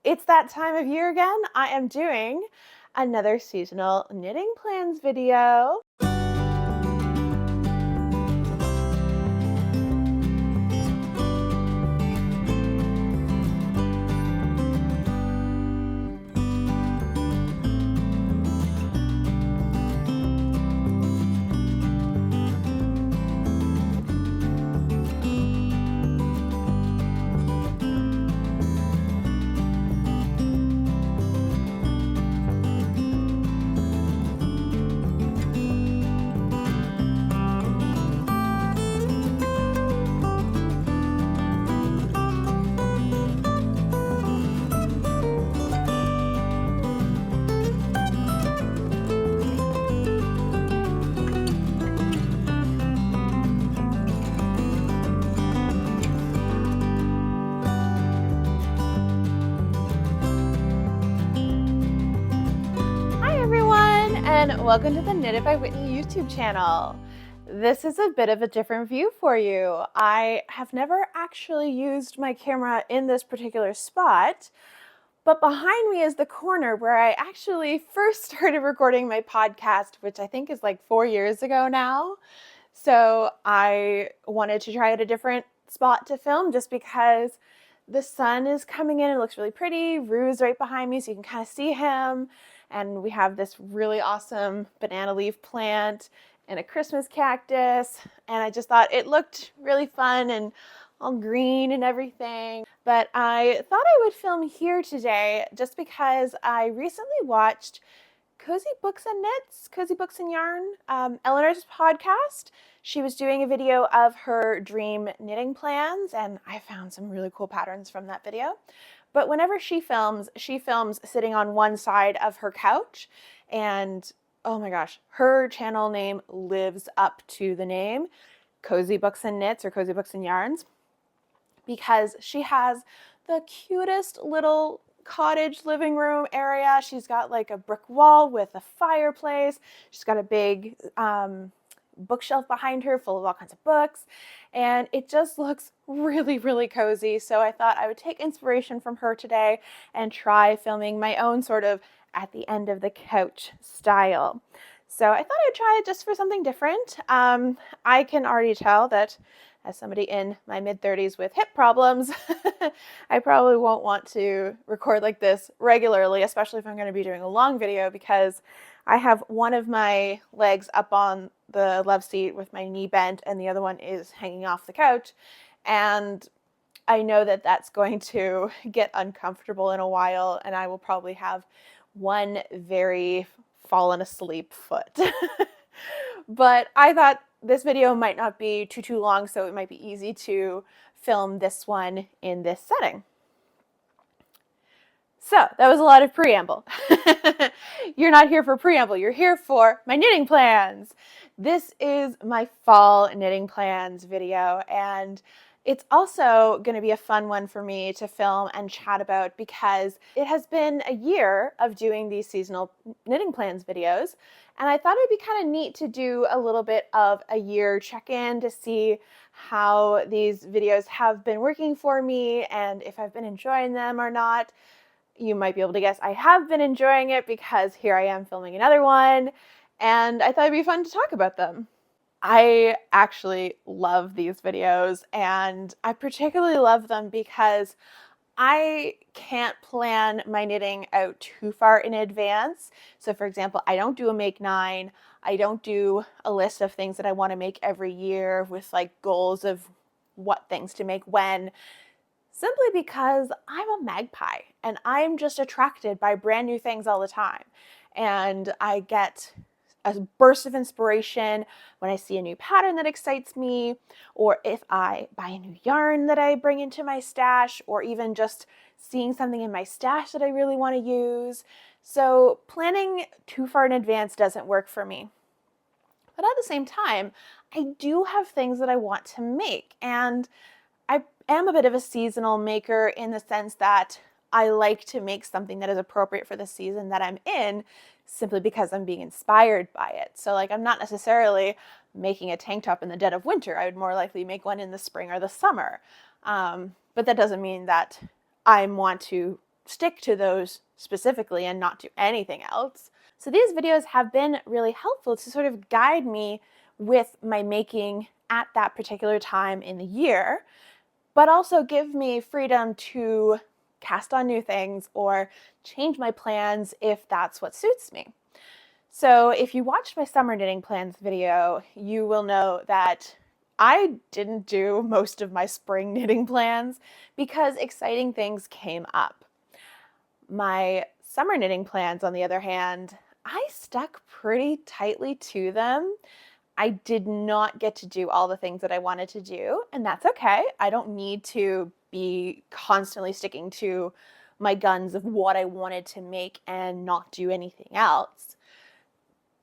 It's that time of year again. I am doing another seasonal knitting plans video. And welcome to the Knitted by Whitney YouTube channel. This is a bit of a different view for you. I have never actually used my camera in this particular spot, but behind me is the corner where I actually first started recording my podcast, which I think is like 4 years ago now. So I wanted to try out a different spot to film just because the sun is coming in. It looks really pretty. Rue's right behind me, so you can kind of see him. And we have this really awesome banana leaf plant and a Christmas cactus. And I just thought it looked really fun and all green and everything. But I thought I would film here today just because I recently watched Cozy Books and Knits, Cozy Books and Yarn, Eleanor's podcast. She was doing a video of her dream knitting plans, and I found some really cool patterns from that video. But whenever she films sitting on one side of her couch, and oh my gosh, her channel name lives up to the name, Cozy Books and Knits or Cozy Books and Yarns, because she has the cutest little cottage living room area. She's got like a brick wall with a fireplace. She's got a big bookshelf behind her full of all kinds of books, and it just looks really, really cozy. So I thought I would take inspiration from her today and try filming my own sort of at the end of the couch style. So I thought I'd try it just for something different. I can already tell that as somebody in my mid-30s with hip problems, I probably won't want to record like this regularly, especially if I'm going to be doing a long video, because I have one of my legs up on the love seat with my knee bent and the other one is hanging off the couch. And I know that that's going to get uncomfortable in a while, and I will probably have one very fallen asleep foot. But I thought this video might not be too long, so it might be easy to film this one in this setting. So that was a lot of preamble. You're not here for preamble, you're here for my knitting plans. This is my fall knitting plans video, and it's also going to be a fun one for me to film and chat about because it has been a year of doing these seasonal knitting plans videos, and I thought it'd be kind of neat to do a little bit of a year check-in to see how these videos have been working for me and if I've been enjoying them or not. You might be able to guess I have been enjoying it because here I am filming another one, and I thought it'd be fun to talk about them. I actually love these videos, and I particularly love them because I can't plan my knitting out too far in advance. So for example, I don't do a make 9. I don't do a list of things that I want to make every year with like goals of what things to make when. Simply because I'm a magpie and I'm just attracted by brand new things all the time. And I get a burst of inspiration when I see a new pattern that excites me, or if I buy a new yarn that I bring into my stash, or even just seeing something in my stash that I really want to use. So planning too far in advance doesn't work for me. But at the same time, I do have things that I want to make, and I am a bit of a seasonal maker in the sense that I like to make something that is appropriate for the season that I'm in simply because I'm being inspired by it. So like I'm not necessarily making a tank top in the dead of winter. I would more likely make one in the spring or the summer. But that doesn't mean that I want to stick to those specifically and not do anything else. So these videos have been really helpful to sort of guide me with my making at that particular time in the year, but also give me freedom to cast on new things or change my plans if that's what suits me. So if you watched my summer knitting plans video, you will know that I didn't do most of my spring knitting plans because exciting things came up. My summer knitting plans, on the other hand, I stuck pretty tightly to them. I did not get to do all the things that I wanted to do, and that's okay. I don't need to be constantly sticking to my guns of what I wanted to make and not do anything else.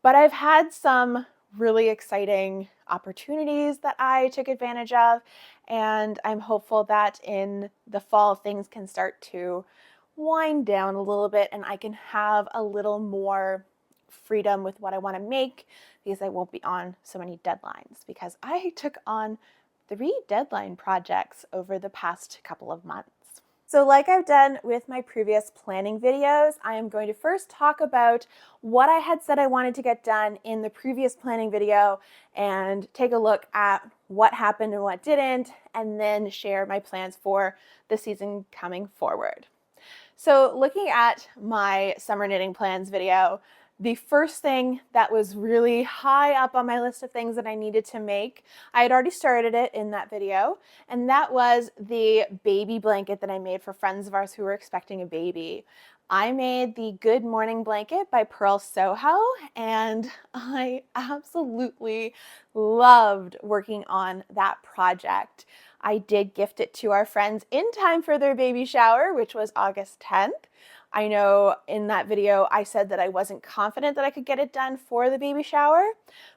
But I've had some really exciting opportunities that I took advantage of, and I'm hopeful that in the fall things can start to wind down a little bit and I can have a little more freedom with what I want to make because I won't be on so many deadlines, because I took on 3 deadline projects over the past couple of months. So like I've done with my previous planning videos, I am going to first talk about what I had said I wanted to get done in the previous planning video and take a look at what happened and what didn't, and then share my plans for the season coming forward. So looking at my summer knitting plans video, the first thing that was really high up on my list of things that I needed to make, I had already started it in that video, and that was the baby blanket that I made for friends of ours who were expecting a baby. I made the Good Morning Blanket by Pearl Soho, and I absolutely loved working on that project. I did gift it to our friends in time for their baby shower, which was August 10th. I know in that video I said that I wasn't confident that I could get it done for the baby shower,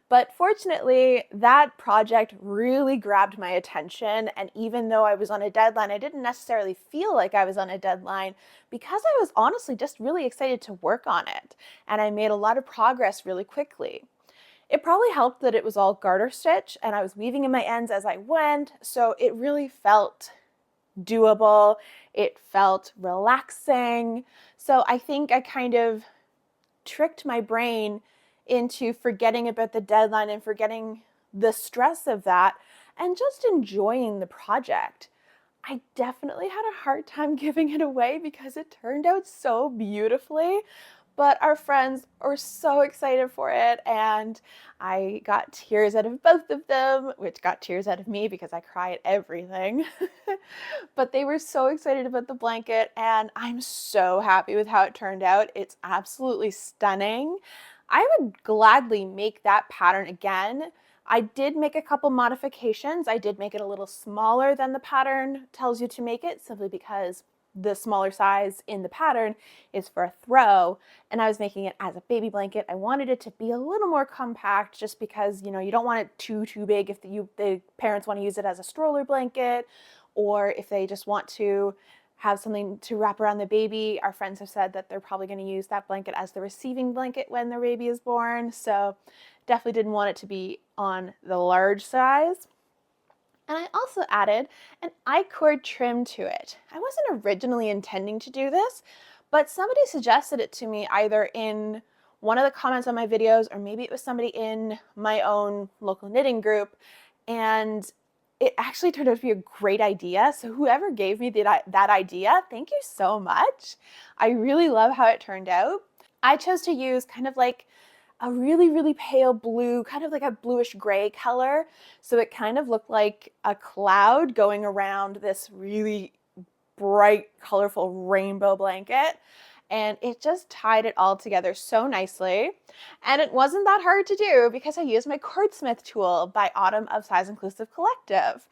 but fortunately that project really grabbed my attention, and even though I was on a deadline, I didn't necessarily feel like I was on a deadline because I was honestly just really excited to work on it, and I made a lot of progress really quickly. It probably helped that it was all garter stitch and I was weaving in my ends as I went, so it really felt doable. It felt relaxing. So I think I kind of tricked my brain into forgetting about the deadline and forgetting the stress of that and just enjoying the project. I definitely had a hard time giving it away because it turned out so beautifully, but our friends were so excited for it, and I got tears out of both of them, which got tears out of me because I cry at everything. But they were so excited about the blanket, and I'm so happy with how it turned out. It's absolutely stunning. I would gladly make that pattern again. I did make a couple modifications. I did make it a little smaller than the pattern tells you to make it, simply because the smaller size in the pattern is for a throw, and I was making it as a baby blanket. I wanted it to be a little more compact just because, you know, you don't want it too big if the parents want to use it as a stroller blanket, or if they just want to have something to wrap around the baby. Our friends have said that they're probably going to use that blanket as the receiving blanket when their baby is born, so definitely didn't want it to be on the large size. And I also added an I-cord trim to it. I wasn't originally intending to do this, but somebody suggested it to me either in one of the comments on my videos, or maybe it was somebody in my own local knitting group, and it actually turned out to be a great idea. So whoever gave me that idea, thank you so much. I really love how it turned out. I chose to use kind of like a really pale blue, kind of like a bluish gray color. So it kind of looked like a cloud going around this really bright, colorful rainbow blanket. And it just tied it all together so nicely. And it wasn't that hard to do because I used my Cordsmith tool by Autumn of Size Inclusive Collective.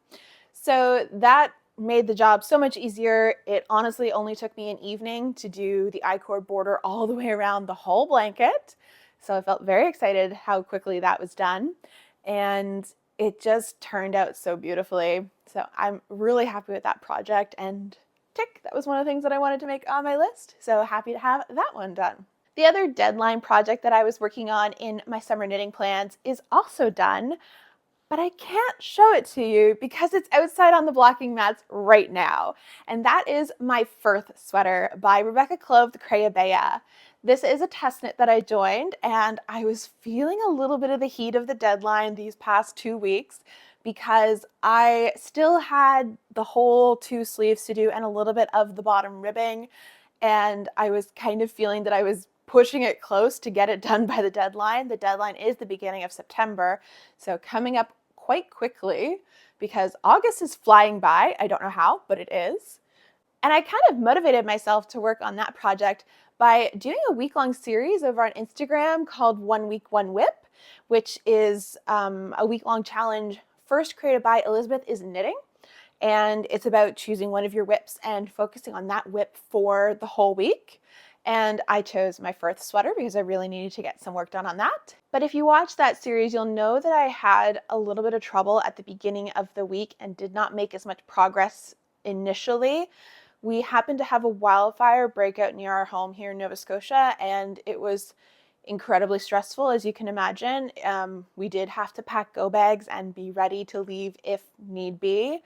So that made the job so much easier. It honestly only took me an evening to do the I-cord border all the way around the whole blanket. So I felt very excited how quickly that was done, and it just turned out so beautifully. So I'm really happy with that project, and tick, that was one of the things that I wanted to make on my list. So happy to have that one done. The other deadline project that I was working on in my summer knitting plans is also done, but I can't show it to you because it's outside on the blocking mats right now. And that is my Firth Sweater by Rebecca Clove, the Crayabea. This is a test knit that I joined, and I was feeling a little bit of the heat of the deadline these past 2 weeks because I still had the whole 2 sleeves to do and a little bit of the bottom ribbing. And I was kind of feeling that I was pushing it close to get it done by the deadline. The deadline is the beginning of September, so coming up quite quickly because August is flying by. I don't know how, but it is. And I kind of motivated myself to work on that project by doing a week-long series over on Instagram called 1 Week, 1 Whip, which is a week-long challenge first created by Elizabeth is Knitting. And it's about choosing one of your whips and focusing on that whip for the whole week. And I chose my Firth Sweater because I really needed to get some work done on that. But if you watch that series, you'll know that I had a little bit of trouble at the beginning of the week and did not make as much progress initially. We happened to have a wildfire breakout near our home here in Nova Scotia, and it was incredibly stressful, as you can imagine. We did have to pack go bags and be ready to leave if need be,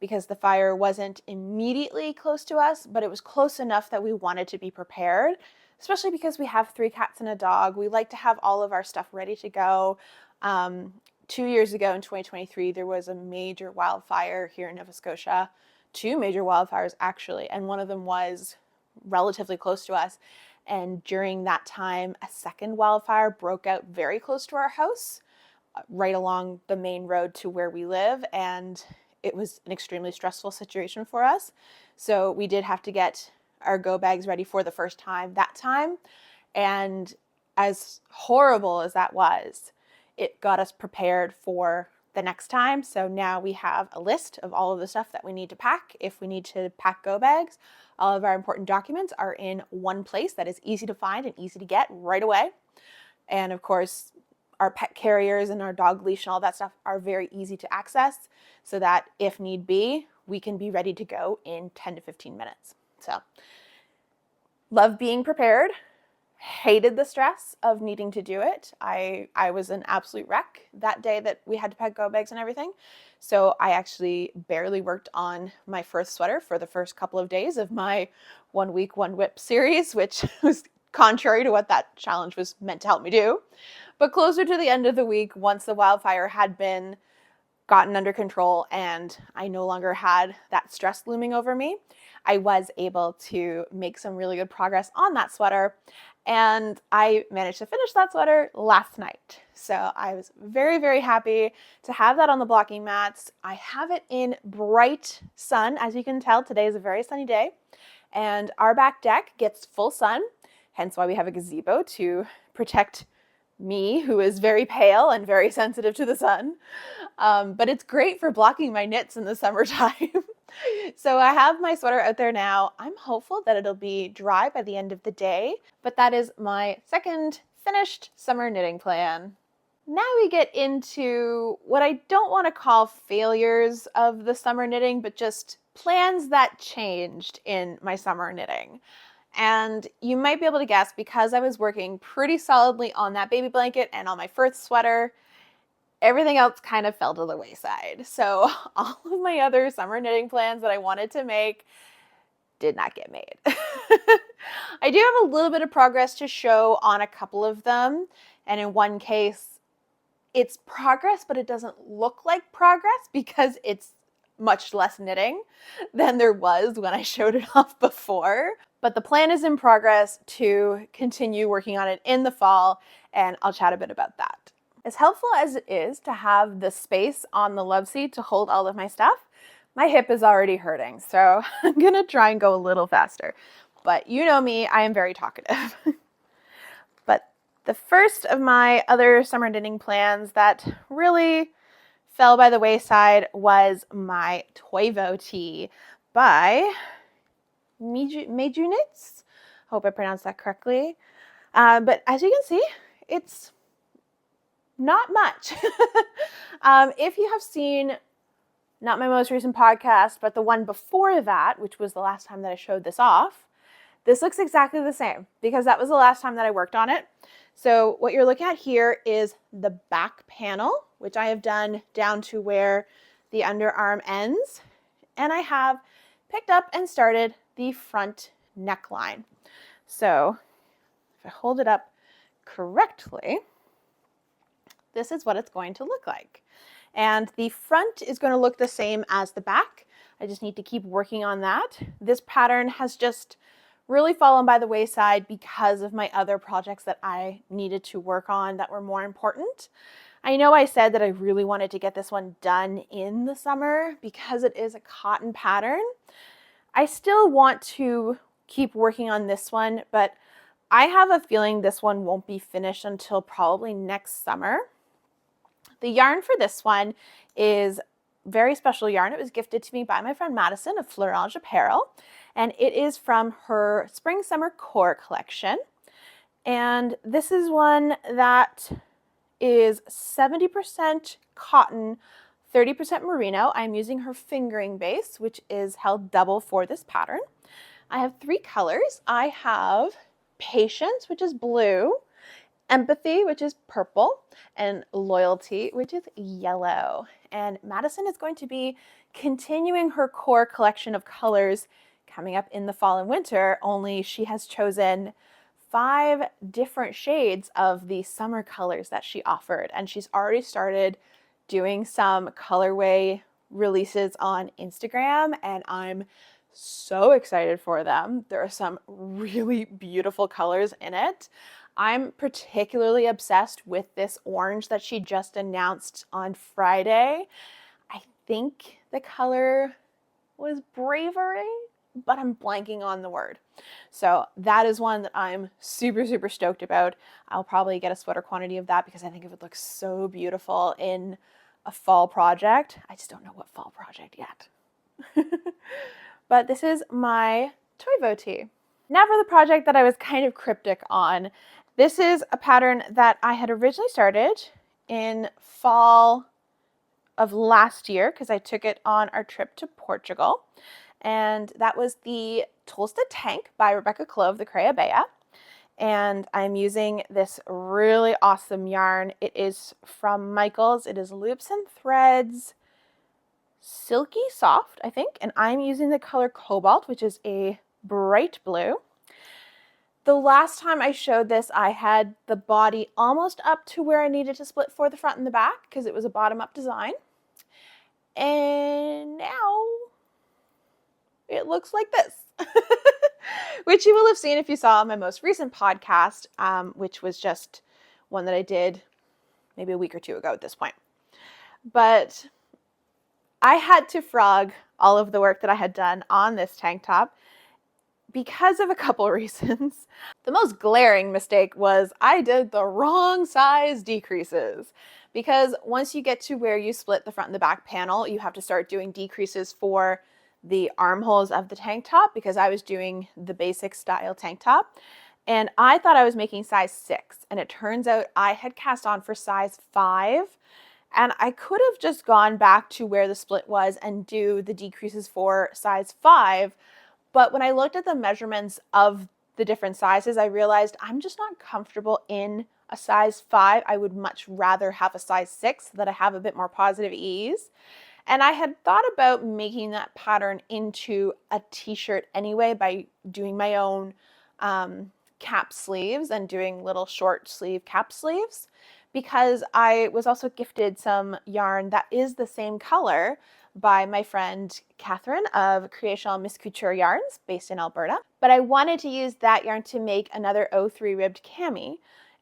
because the fire wasn't immediately close to us, but it was close enough that we wanted to be prepared, especially because we have 3 cats and a dog. We like to have all of our stuff ready to go. 2 years ago in 2023, there was a major wildfire here in Nova Scotia, 2 major wildfires actually, and one of them was relatively close to us. And during that time, a second wildfire broke out very close to our house, right along the main road to where we live, and it was an extremely stressful situation for us. So we did have to get our go bags ready for the first time that time. And as horrible as that was, it got us prepared for the next time. So now we have a list of all of the stuff that we need to pack. If we need to pack go bags, all of our important documents are in one place that is easy to find and easy to get right away. And of course, our pet carriers and our dog leash and all that stuff are very easy to access so that if need be, we can be ready to go in 10 to 15 minutes. So, love being prepared. Hated the stress of needing to do it. I was an absolute wreck that day that we had to pack go bags and everything. So I actually barely worked on my Firth Sweater for the first couple of days of my 1 Week, 1 Whip series, which was contrary to what that challenge was meant to help me do. But closer to the end of the week, once the wildfire had been gotten under control and I no longer had that stress looming over me, I was able to make some really good progress on that sweater. And I managed to finish that sweater last night. So I was very, very happy to have that on the blocking mats. I have it in bright sun. As you can tell, today is a very sunny day. And our back deck gets full sun, hence why we have a gazebo to protect me, who is very pale and very sensitive to the sun. But it's great for blocking my knits in the summertime. So I have my sweater out there now. I'm hopeful that it'll be dry by the end of the day, but that is my second finished summer knitting plan. Now we get into what I don't want to call failures of the summer knitting, but just plans that changed in my summer knitting. And you might be able to guess, because I was working pretty solidly on that baby blanket and on my Firth Sweater, everything else kind of fell to the wayside. So all of my other summer knitting plans that I wanted to make did not get made. I do have a little bit of progress to show on a couple of them. And in one case, it's progress, but it doesn't look like progress because it's much less knitting than there was when I showed it off before. But the plan is in progress to continue working on it in the fall, and I'll chat a bit about that. As helpful as it is to have the space on the love seat to hold all of my stuff, my hip is already hurting, so I'm gonna try and go a little faster. But you know me, I am very talkative. But the first of my other summer knitting plans that really fell by the wayside was my Toivo tee by Meiju Knits. Hope I pronounced that correctly. But as you can see, it's not much. If you have seen, not my most recent podcast, but the one before that, which was the last time that I showed this off, this looks exactly the same because that was the last time that I worked on it. So what you're looking at here is the back panel, which I have done down to where the underarm ends. And I have picked up and started the front neckline. So if I hold it up correctly, this is what it's going to look like. And the front is going to look the same as the back. I just need to keep working on that. This pattern has just really fallen by the wayside because of my other projects that I needed to work on that were more important. I know I said that I really wanted to get this one done in the summer because it is a cotton pattern. I still want to keep working on this one, but I have a feeling this one won't be finished until probably next summer. The yarn for this one is very special yarn. It was gifted to me by my friend Madison of Fleurange Apparel, and it is from her Spring Summer Core collection. And this is one that is 70% cotton, 30% merino. I'm using her fingering base, which is held double for this pattern. I have 3 colors. I have Patience, which is blue, Empathy, which is purple, and Loyalty, which is yellow. And Madison is going to be continuing her core collection of colors coming up in the fall and winter, only she has chosen 5 different shades of the summer colors that she offered. And she's already started doing some colorway releases on Instagram, and I'm so excited for them. There are some really beautiful colors in it. I'm particularly obsessed with this orange that she just announced on Friday. I think the color was Bravery, but I'm blanking on the word. So that is one that I'm super, super stoked about. I'll probably get a sweater quantity of that because I think it would look so beautiful in a fall project. I just don't know what fall project yet. But this is my toy voti. Now for the project that I was kind of cryptic on. This is a pattern that I had originally started in fall of last year because I took it on our trip to Portugal. And that was the Tolsta tank by Rebecca Clove, the Creabea. And I'm using this really awesome yarn. It is from Michaels. It is Loops and Threads Silky Soft, I think. And I'm using the color Cobalt, which is a bright blue. The last time I showed this, I had the body almost up to where I needed to split for the front and the back because it was a bottom-up design. And now it looks like this, which you will have seen if you saw my most recent podcast, which was just one that I did maybe a week or 2 ago at this point. But I had to frog all of the work that I had done on this tank top because of a couple of reasons. The most glaring mistake was I did the wrong size decreases, because once you get to where you split the front and the back panel, you have to start doing decreases for the armholes of the tank top because I was doing the basic style tank top. And I thought I was making size 6, and it turns out I had cast on for size 5. And I could have just gone back to where the split was and do the decreases for size 5. But when I looked at the measurements of the different sizes, I realized I'm just not comfortable in a size 5. I would much rather have a size 6 so that I have a bit more positive ease. And I had thought about making that pattern into a t-shirt anyway by doing my own cap sleeves and doing little short sleeve cap sleeves, because I was also gifted some yarn that is the same color by my friend Catherine of Creation Miss Couture Yarns based in Alberta. But I wanted to use that yarn to make another 03 ribbed cami.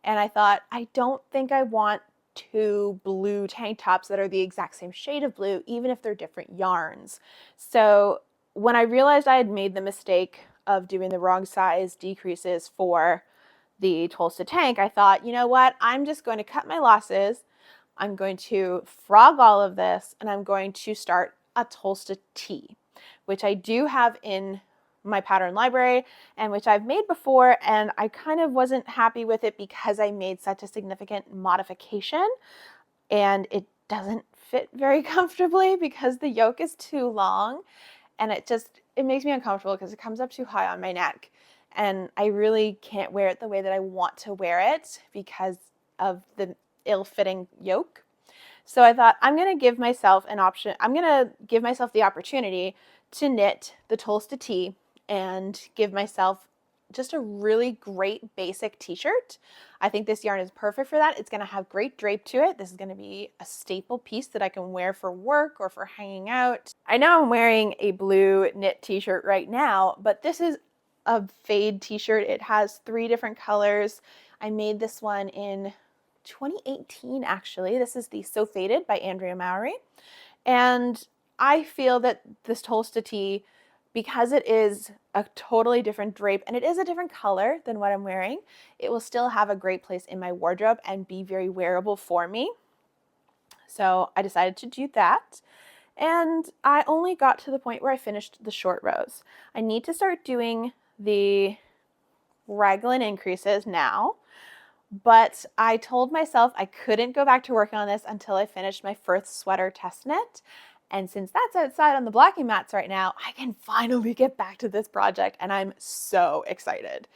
And I thought, I don't think I want 2 blue tank tops that are the exact same shade of blue, even if they're different yarns. So when I realized I had made the mistake of doing the wrong size decreases for the Tolsta tank, I thought, you know what, I'm just going to cut my losses. I'm going to frog all of this, and I'm going to start a Tolsta tee, which I do have in my pattern library and which I've made before, and I kind of wasn't happy with it because I made such a significant modification and it doesn't fit very comfortably because the yoke is too long, and it makes me uncomfortable because it comes up too high on my neck. and I really can't wear it the way that I want to wear it because of the ill-fitting yoke. So I thought I'm going to give myself an option. I'm going to give myself the opportunity to knit the Tolsta tee and give myself just a really great basic t-shirt. I think this yarn is perfect for that. It's going to have great drape to it. This is going to be a staple piece that I can wear for work or for hanging out. I know I'm wearing a blue knit t-shirt right now, but this is a fade t-shirt. It has 3 different colors. I made this one in 2018 actually. This is the So Faded by Andrea Mowry. And I feel that this Tolsta tee, because it is a totally different drape and it is a different color than what I'm wearing, it will still have a great place in my wardrobe and be very wearable for me. So I decided to do that. And I only got to the point where I finished the short rows. I need to start doing the raglan increases now, but I told myself I couldn't go back to working on this until I finished my Firth Sweater test knit. And since that's outside on the blocking mats right now, I can finally get back to this project, and I'm so excited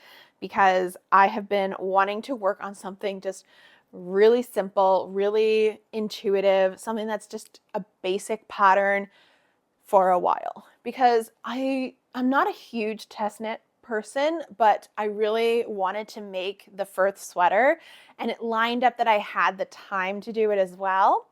because I have been wanting to work on something just really simple, really intuitive, something that's just a basic pattern for a while, because I'm not a huge test knit person, but I really wanted to make the Firth sweater, and it lined up that I had the time to do it as well.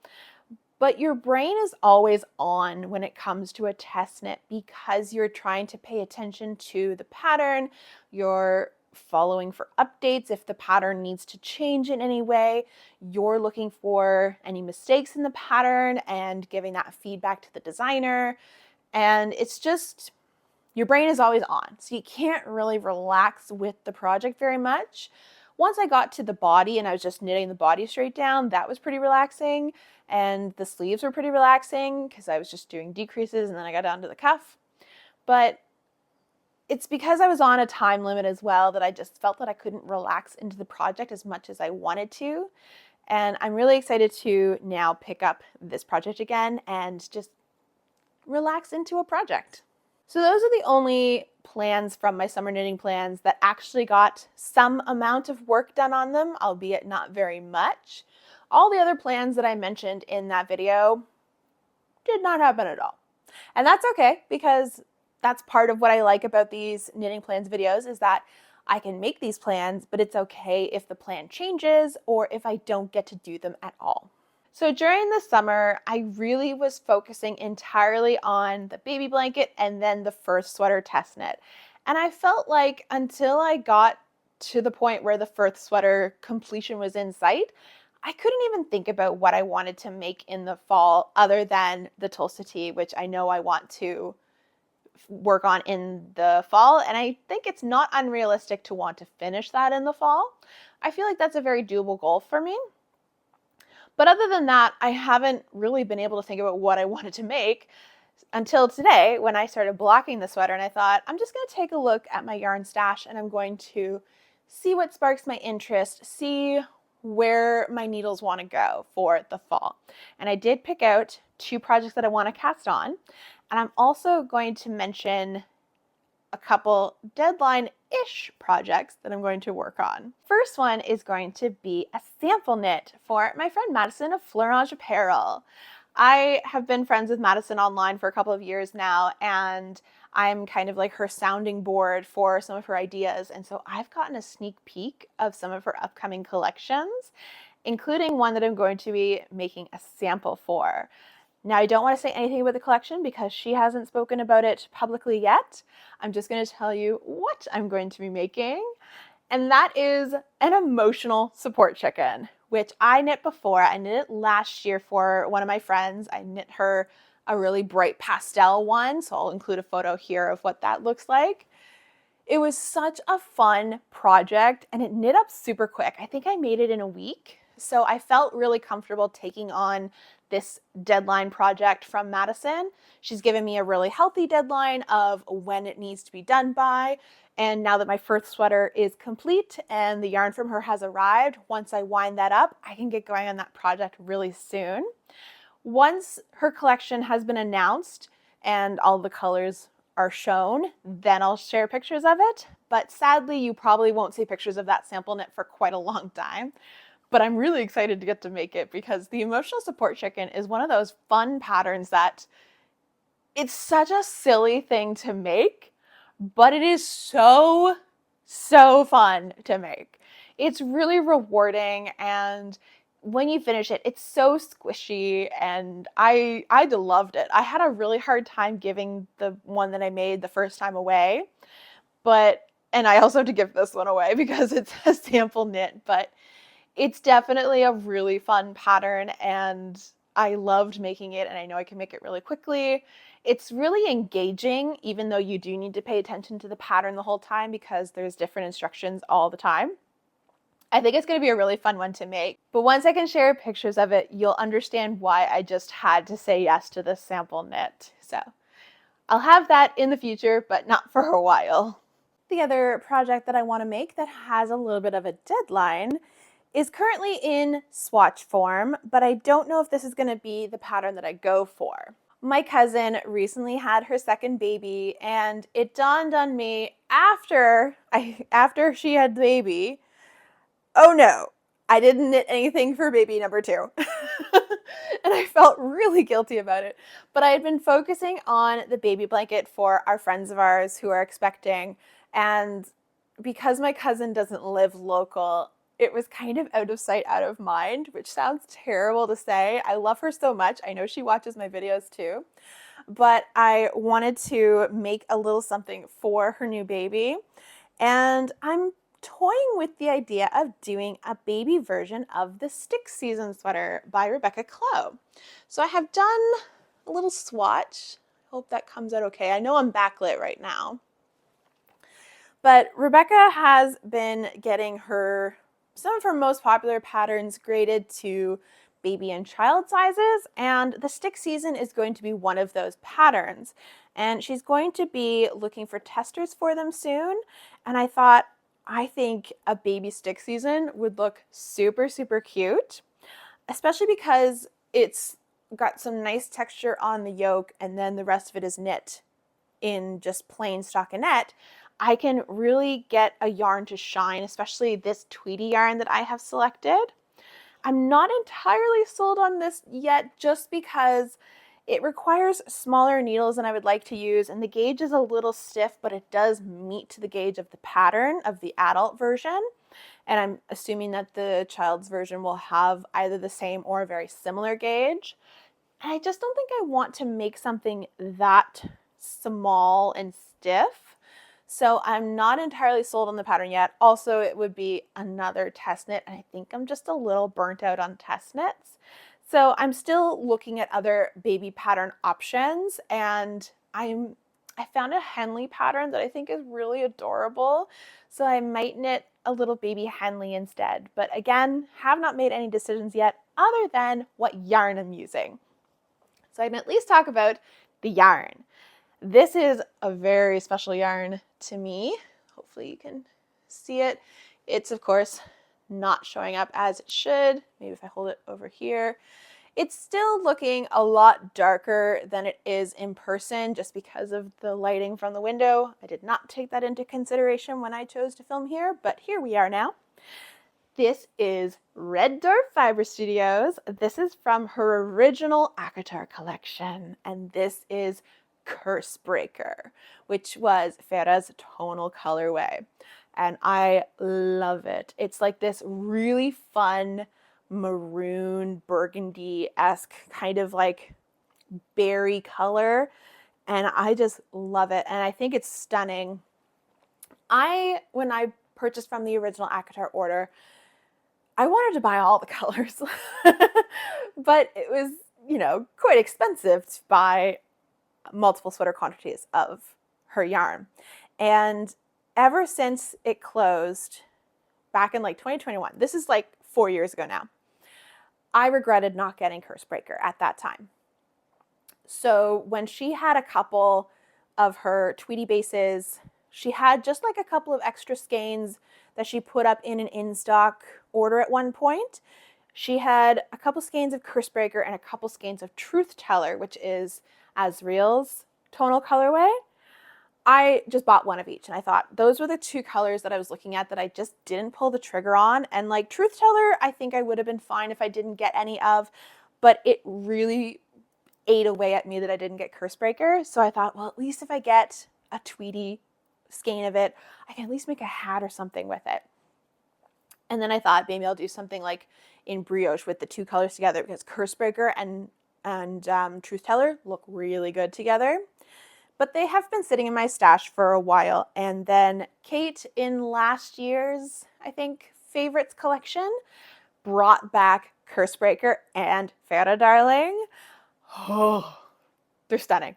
But your brain is always on when it comes to a test knit because you're trying to pay attention to the pattern, you're following for updates if the pattern needs to change in any way, you're looking for any mistakes in the pattern and giving that feedback to the designer. And it's just, your brain is always on, so you can't really relax with the project very much. Once I got to the body and I was just knitting the body straight down, that was pretty relaxing, and the sleeves were pretty relaxing because I was just doing decreases and then I got down to the cuff. But it's because I was on a time limit as well that I just felt that I couldn't relax into the project as much as I wanted to. And I'm really excited to now pick up this project again and just relax into a project. So those are the only plans from my summer knitting plans that actually got some amount of work done on them, albeit not very much. All the other plans that I mentioned in that video did not happen at all. And that's okay, because that's part of what I like about these knitting plans videos, is that I can make these plans, but it's okay if the plan changes or if I don't get to do them at all. So during the summer, I really was focusing entirely on the baby blanket and then the Firth Sweater test knit. And I felt like until I got to the point where the Firth Sweater completion was in sight, I couldn't even think about what I wanted to make in the fall other than the Tolsta tee, which I know I want to work on in the fall. And I think it's not unrealistic to want to finish that in the fall. I feel like that's a very doable goal for me. But other than that, I haven't really been able to think about what I wanted to make until today when I started blocking the sweater, and I thought, I'm just going to take a look at my yarn stash and I'm going to see what sparks my interest, see where my needles want to go for the fall. And I did pick out 2 projects that I want to cast on, and I'm also going to mention a couple deadline-ish projects that I'm going to work on. First one is going to be a sample knit for my friend Madison of Fleurange Apparel. I have been friends with Madison online for a couple of years now, and I'm kind of like her sounding board for some of her ideas. And so I've gotten a sneak peek of some of her upcoming collections, including one that I'm going to be making a sample for. Now, I don't want to say anything about the collection because she hasn't spoken about it publicly yet. I'm just going to tell you what I'm going to be making, and that is an emotional support chicken, which I knit before. I knit it last year for one of my friends. I knit her a really bright pastel one, so I'll include a photo here of what that looks like. It was such a fun project, and it knit up super quick. I think I made it in a week, so I felt really comfortable taking on this deadline project from Madison. She's given me a really healthy deadline of when it needs to be done by. And now that my Firth sweater is complete and the yarn from her has arrived, once I wind that up, I can get going on that project really soon. Once her collection has been announced and all the colors are shown, then I'll share pictures of it. But sadly, you probably won't see pictures of that sample knit for quite a long time. But I'm really excited to get to make it because the emotional support chicken is one of those fun patterns that it's such a silly thing to make, but it is so fun to make. It's really rewarding, and when you finish it, it's so squishy, and I loved it. I had a really hard time giving the one that I made the first time away, and I also had to give this one away because it's a sample knit, but it's definitely a really fun pattern, and I loved making it, and I know I can make it really quickly. It's really engaging, even though you do need to pay attention to the pattern the whole time because there's different instructions all the time. I think it's going to be a really fun one to make, but once I can share pictures of it, you'll understand why I just had to say yes to this sample knit. So I'll have that in the future, but not for a while. The other project that I want to make that has a little bit of a deadline is currently in swatch form, but I don't know if this is going to be the pattern that I go for. My cousin recently had her second baby, and it dawned on me after she had the baby, oh no, I didn't knit anything for baby number 2. And I felt really guilty about it. But I had been focusing on the baby blanket for our friends of ours who are expecting, and because my cousin doesn't live local, it was kind of out of sight, out of mind, which sounds terrible to say. I love her so much. I know she watches my videos too. But I wanted to make a little something for her new baby. And I'm toying with the idea of doing a baby version of the Stick Season sweater by Rebecca Clow. So I have done a little swatch. Hope that comes out okay. I know I'm backlit right now. But Rebecca has been getting some of her most popular patterns graded to baby and child sizes, and the Stick Season is going to be one of those patterns. And she's going to be looking for testers for them soon, and I think a baby Stick Season would look super cute, especially because it's got some nice texture on the yoke and then the rest of it is knit in just plain stockinette. I can really get a yarn to shine, especially this Tweety yarn that I have selected. I'm not entirely sold on this yet just because it requires smaller needles than I would like to use, and the gauge is a little stiff, but it does meet the gauge of the pattern of the adult version. And I'm assuming that the child's version will have either the same or a very similar gauge. And I just don't think I want to make something that small and stiff. So I'm not entirely sold on the pattern yet. Also, it would be another test knit, and I think I'm just a little burnt out on test knits. So I'm still looking at other baby pattern options, and I found a Henley pattern that I think is really adorable. So I might knit a little baby Henley instead. But again, have not made any decisions yet other than what yarn I'm using. So I can at least talk about the yarn. This is a very special yarn to me. Hopefully you can see it. It's of course not showing up as it should. Maybe if I hold it over here. It's still looking a lot darker than it is in person just because of the lighting from the window. I did not take that into consideration when I chose to film here, but here we are now. This is Red Dwarf Fiber Studios. This is from her original ACOTAR collection, and this is Curse Breaker, which was Farah's tonal colorway, and I love it. It's like this really fun maroon burgundy-esque kind of like berry color, and I just love it, and I think it's stunning. When I purchased from the original ACOTAR order, I wanted to buy all the colors, but it was, quite expensive to buy multiple sweater quantities of her yarn. And ever since it closed back in like 2021, this is like 4 years ago now, I regretted not getting Curse Breaker at that time. So when she had a couple of her Tweety bases, she had just like a couple of extra skeins that she put up in an in-stock order at one point. She had a couple skeins of Curse Breaker and a couple skeins of Truth Teller, which is Azriel's tonal colorway. I just bought one of each, and I thought those were the two colors that I was looking at that I just didn't pull the trigger on. And like Truth Teller, I think I would have been fine if I didn't get any of, but it really ate away at me that I didn't get Curse Breaker. So I thought, well, at least if I get a tweedy skein of it, I can at least make a hat or something with it. And then I thought maybe I'll do something like in brioche with the two colors together, because Curse Breaker and Truth Teller look really good together. But they have been sitting in my stash for a while. And then Kate, in last year's, I think, favorites collection, brought back Curse Breaker and Farah Darling. Oh, they're stunning.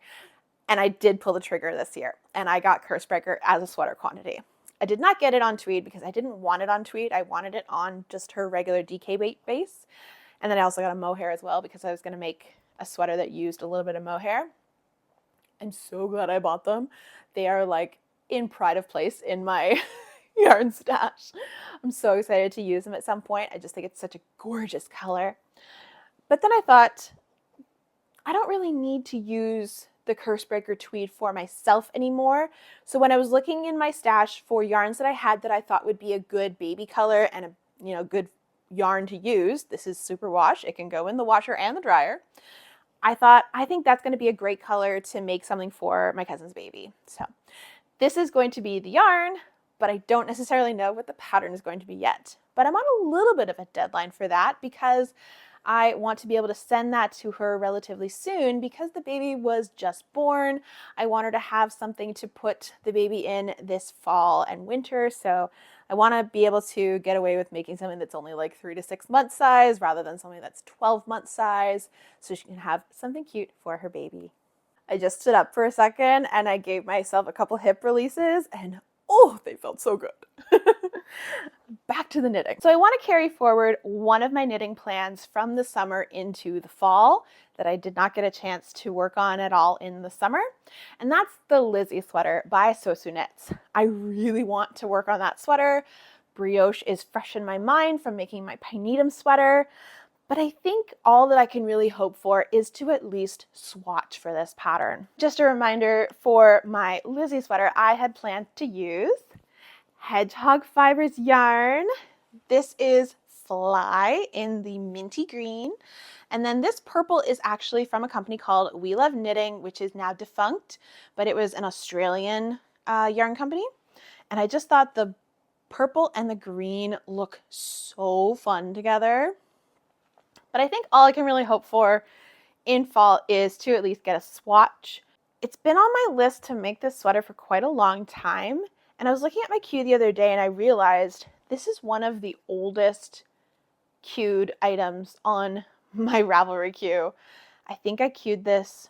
And I did pull the trigger this year, and I got Curse Breaker as a sweater quantity. I did not get it on tweed because I didn't want it on tweed. I wanted it on just her regular DK base. And then I also got a mohair as well because I was going to make a sweater that used a little bit of mohair. I'm so glad I bought them. They are like in pride of place in my yarn stash. I'm so excited to use them at some point. I just think it's such a gorgeous color. But then I thought, I don't really need to use the Curse Breaker tweed for myself anymore. So when I was looking in my stash for yarns that I had that I thought would be a good baby color and a good yarn to use, this is superwash. It can go in the washer and the dryer. I thought, I think that's going to be a great color to make something for my cousin's baby. So this is going to be the yarn, but I don't necessarily know what the pattern is going to be yet. But I'm on a little bit of a deadline for that because I want to be able to send that to her relatively soon because the baby was just born. I want her to have something to put the baby in this fall and winter. So I want to be able to get away with making something that's only like 3 to 6 months size rather than something that's 12 months size, so she can have something cute for her baby. I just stood up for a second and I gave myself a couple hip releases, and oh, they felt so good. Back to the knitting. So I want to carry forward one of my knitting plans from the summer into the fall that I did not get a chance to work on at all in the summer. And that's the Lizzie sweater by Sosu Knits. I really want to work on that sweater. Brioche is fresh in my mind from making my Pinetum sweater. But I think all that I can really hope for is to at least swatch for this pattern. Just a reminder, for my Lizzie sweater, I had planned to use Hedgehog Fibers yarn. This is Fly in the minty green. And then this purple is actually from a company called We Love Knitting, which is now defunct, but it was an Australian yarn company. And I just thought the purple and the green look so fun together. But I think all I can really hope for in fall is to at least get a swatch. It's been on my list to make this sweater for quite a long time. And I was looking at my queue the other day and I realized this is one of the oldest queued items on my Ravelry queue. I think I queued this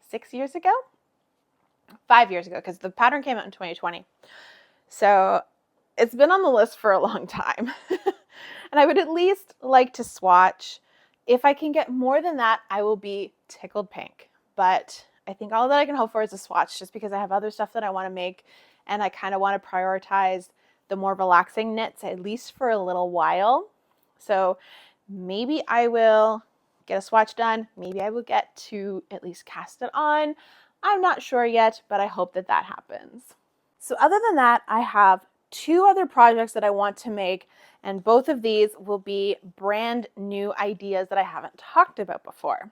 6 years ago? 5 years ago, because the pattern came out in 2020. So it's been on the list for a long time. And I would at least like to swatch. If I can get more than that, I will be tickled pink. But I think all that I can hope for is a swatch, just because I have other stuff that I want to make, and I kind of want to prioritize the more relaxing knits, at least for a little while. So maybe I will get a swatch done. Maybe I will get to at least cast it on. I'm not sure yet, but I hope that that happens. So other than that, I have 2 other projects that I want to make, and both of these will be brand new ideas that I haven't talked about before.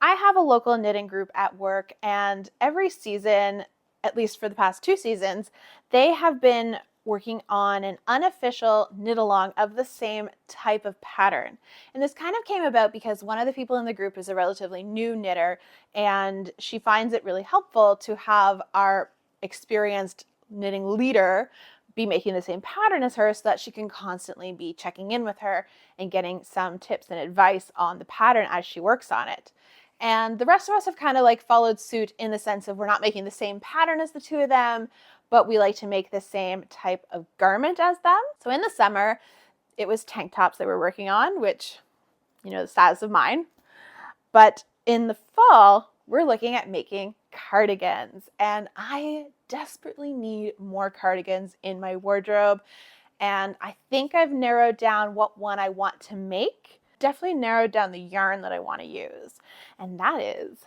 I have a local knitting group at work, and every season, at least for the past 2 seasons, they have been working on an unofficial knit along of the same type of pattern. And this kind of came about because one of the people in the group is a relatively new knitter, and she finds it really helpful to have our experienced knitting leader be making the same pattern as her so that she can constantly be checking in with her and getting some tips and advice on the pattern as she works on it. And the rest of us have kind of like followed suit in the sense of we're not making the same pattern as the 2 of them, but we like to make the same type of garment as them. So in the summer, it was tank tops that we're working on, which, the status of mine. But in the fall, we're looking at making cardigans, and I desperately need more cardigans in my wardrobe. And I think I've narrowed down what one I want to make. Definitely narrowed down the yarn that I want to use. And that is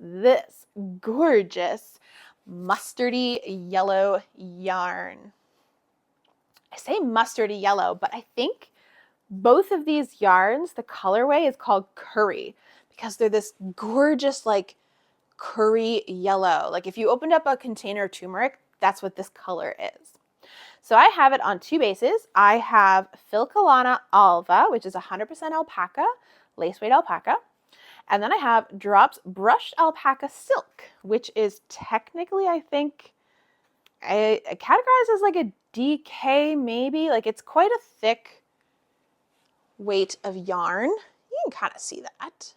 this gorgeous mustardy yellow yarn. I say mustardy yellow, but I think both of these yarns, the colorway is called curry because they're this gorgeous like curry yellow. Like if you opened up a container of turmeric, that's what this color is. So I have it on two bases. I have Filcolana Alva, which is 100% alpaca, lace weight alpaca. And then I have Drops Brushed Alpaca Silk, which is technically, I think, I categorize as like a DK maybe. Like it's quite a thick weight of yarn. You can kind of see that.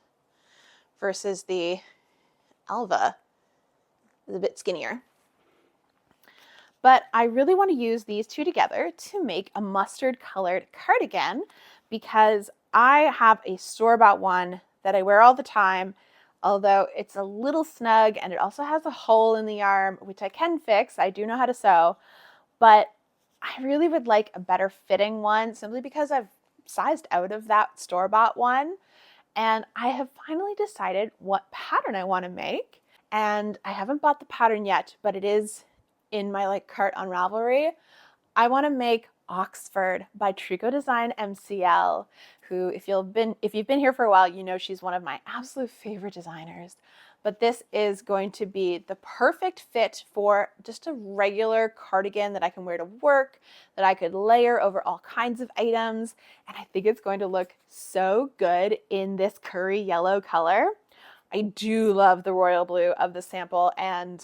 Versus the Alva is a bit skinnier. But I really want to use these two together to make a mustard colored cardigan because I have a store-bought one that I wear all the time, although it's a little snug and it also has a hole in the arm, which I can fix. I do know how to sew, but I really would like a better fitting one simply because I've sized out of that store-bought one. And I have finally decided what pattern I want to make. And I haven't bought the pattern yet, but it is in my like cart on Ravelry. I want to make Oxford by Tricot Design MCL, who if you've been here for a while, you know she's one of my absolute favorite designers. But this is going to be the perfect fit for just a regular cardigan that I can wear to work, that I could layer over all kinds of items. And I think it's going to look so good in this curry yellow color. I do love the royal blue of the sample and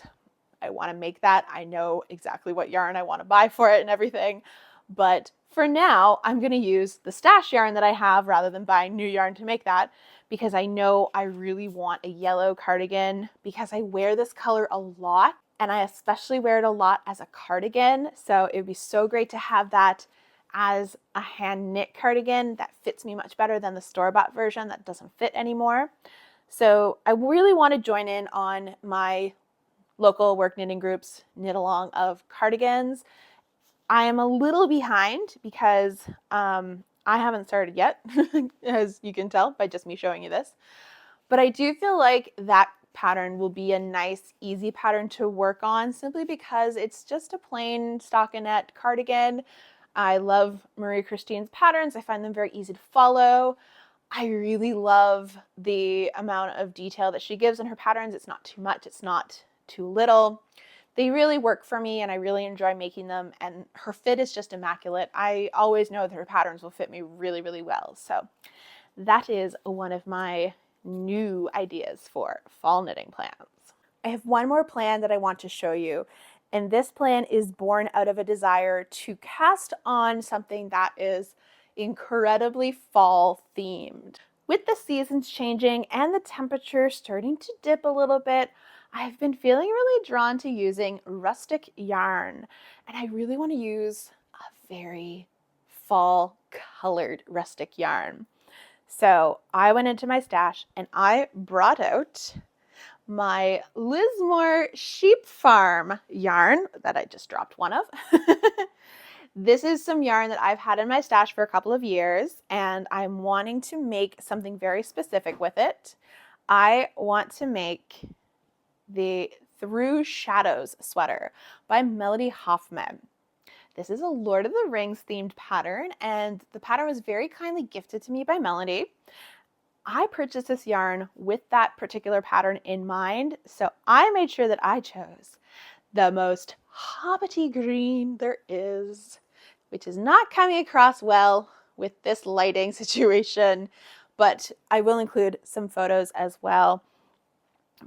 I want to make that. I know exactly what yarn I want to buy for it and everything. But for now, I'm going to use the stash yarn that I have rather than buying new yarn to make that because I know I really want a yellow cardigan because I wear this color a lot and I especially wear it a lot as a cardigan. So it would be so great to have that as a hand knit cardigan that fits me much better than the store-bought version that doesn't fit anymore. So I really want to join in on my local work knitting groups knit along of cardigans. I am a little behind because I haven't started yet, as you can tell by just me showing you this. But I do feel like that pattern will be a nice, easy pattern to work on simply because it's just a plain stockinette cardigan. I love Marie Christine's patterns. I find them very easy to follow. I really love the amount of detail that she gives in her patterns. It's not too much. It's not too little. They really work for me and I really enjoy making them and her fit is just immaculate. I always know that her patterns will fit me really, really well. So that is one of my new ideas for fall knitting plans. I have one more plan that I want to show you, and this plan is born out of a desire to cast on something that is incredibly fall themed. With the seasons changing and the temperature starting to dip a little bit, I've been feeling really drawn to using rustic yarn, and I really want to use a very fall colored rustic yarn. So I went into my stash and I brought out my Lismore Sheep Farm yarn that I just dropped one of. This is some yarn that I've had in my stash for a couple of years and I'm wanting to make something very specific with it. I want to make the Through Shadows sweater by Melody Hoffman. This is a Lord of the Rings themed pattern and the pattern was very kindly gifted to me by Melody. I purchased this yarn with that particular pattern in mind, so I made sure that I chose the most hobbity green there is, which is not coming across well with this lighting situation, but I will include some photos as well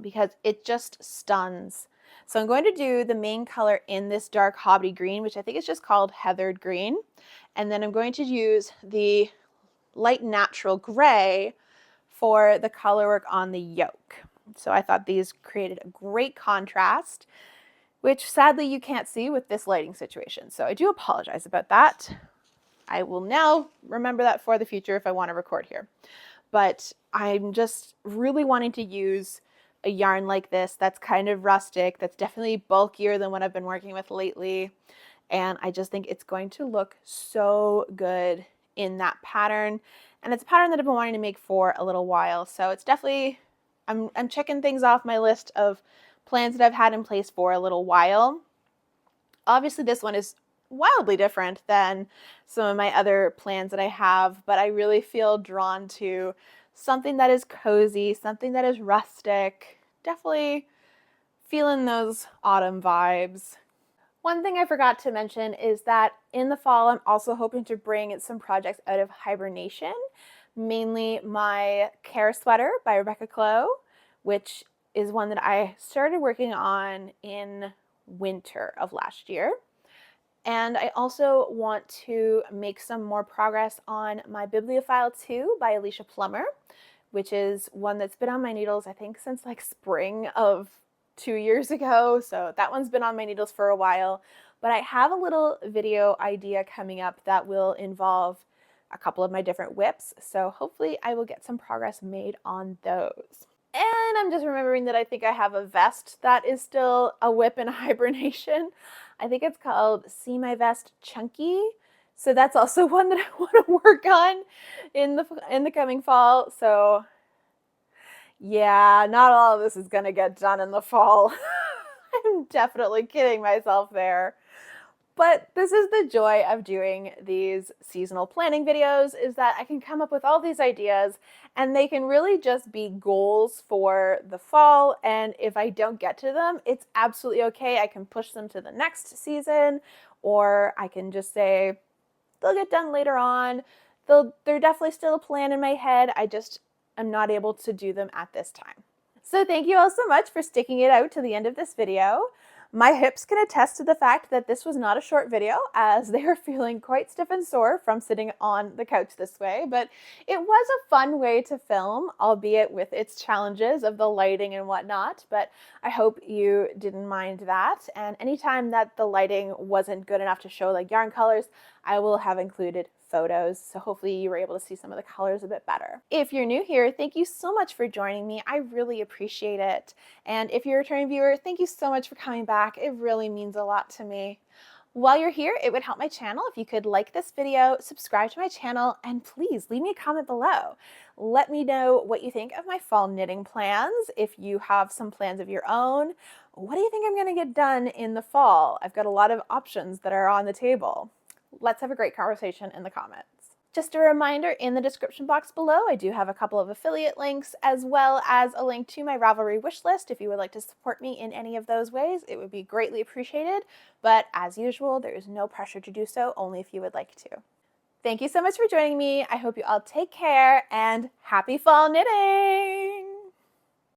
because it just stuns. So I'm going to do the main color in this dark hobbity green, which I think is just called heathered green. And then I'm going to use the light natural gray for the color work on the yoke. So I thought these created a great contrast, which sadly you can't see with this lighting situation. So I do apologize about that. I will now remember that for the future if I want to record here. But I'm just really wanting to use a yarn like this that's kind of rustic, that's definitely bulkier than what I've been working with lately. And I just think it's going to look so good in that pattern. And it's a pattern that I've been wanting to make for a little while. So it's definitely, I'm checking things off my list of plans that I've had in place for a little while. Obviously, this one is wildly different than some of my other plans that I have, but I really feel drawn to something that is cozy, something that is rustic. Definitely feeling those autumn vibes. One thing I forgot to mention is that in the fall, I'm also hoping to bring some projects out of hibernation, mainly my Care Sweater by Rebecca Clow, which is one that I started working on in winter of last year. And I also want to make some more progress on my Bibliophile 2 by Alicia Plummer, which is one that's been on my needles, I think, since like spring of 2 years ago. So that one's been on my needles for a while. But I have a little video idea coming up that will involve a couple of my different whips. So hopefully I will get some progress made on those. And I'm just remembering that I think I have a vest that is still a whip in hibernation. I think it's called See My Vest Chunky. So that's also one that I want to work on in the coming fall. So yeah, not all of this is going to get done in the fall. I'm definitely kidding myself there. But this is the joy of doing these seasonal planning videos, is that I can come up with all these ideas and they can really just be goals for the fall. And if I don't get to them, it's absolutely okay. I can push them to the next season, or I can just say they'll get done later on. They're definitely still a plan in my head. I'm not able to do them at this time. So thank you all so much for sticking it out to the end of this video. My hips can attest to the fact that this was not a short video, as they are feeling quite stiff and sore from sitting on the couch this way, but it was a fun way to film, albeit with its challenges of the lighting and whatnot, but I hope you didn't mind that. And anytime that the lighting wasn't good enough to show like yarn colors, I will have included photos, so hopefully you were able to see some of the colors a bit better. If you're new here, thank you so much for joining me. I really appreciate it. And if you're a returning viewer, thank you so much for coming back. It really means a lot to me. While you're here, it would help my channel if you could like this video, subscribe to my channel, and please leave me a comment below. Let me know what you think of my fall knitting plans. If you have some plans of your own, what do you think I'm going to get done in the fall? I've got a lot of options that are on the table. Let's have a great conversation in the comments. Just a reminder, in the description box below, I do have a couple of affiliate links, as well as a link to my Ravelry wish list. If you would like to support me in any of those ways, it would be greatly appreciated. But as usual, there is no pressure to do so, only if you would like to. Thank you so much for joining me. I hope you all take care, and happy fall knitting!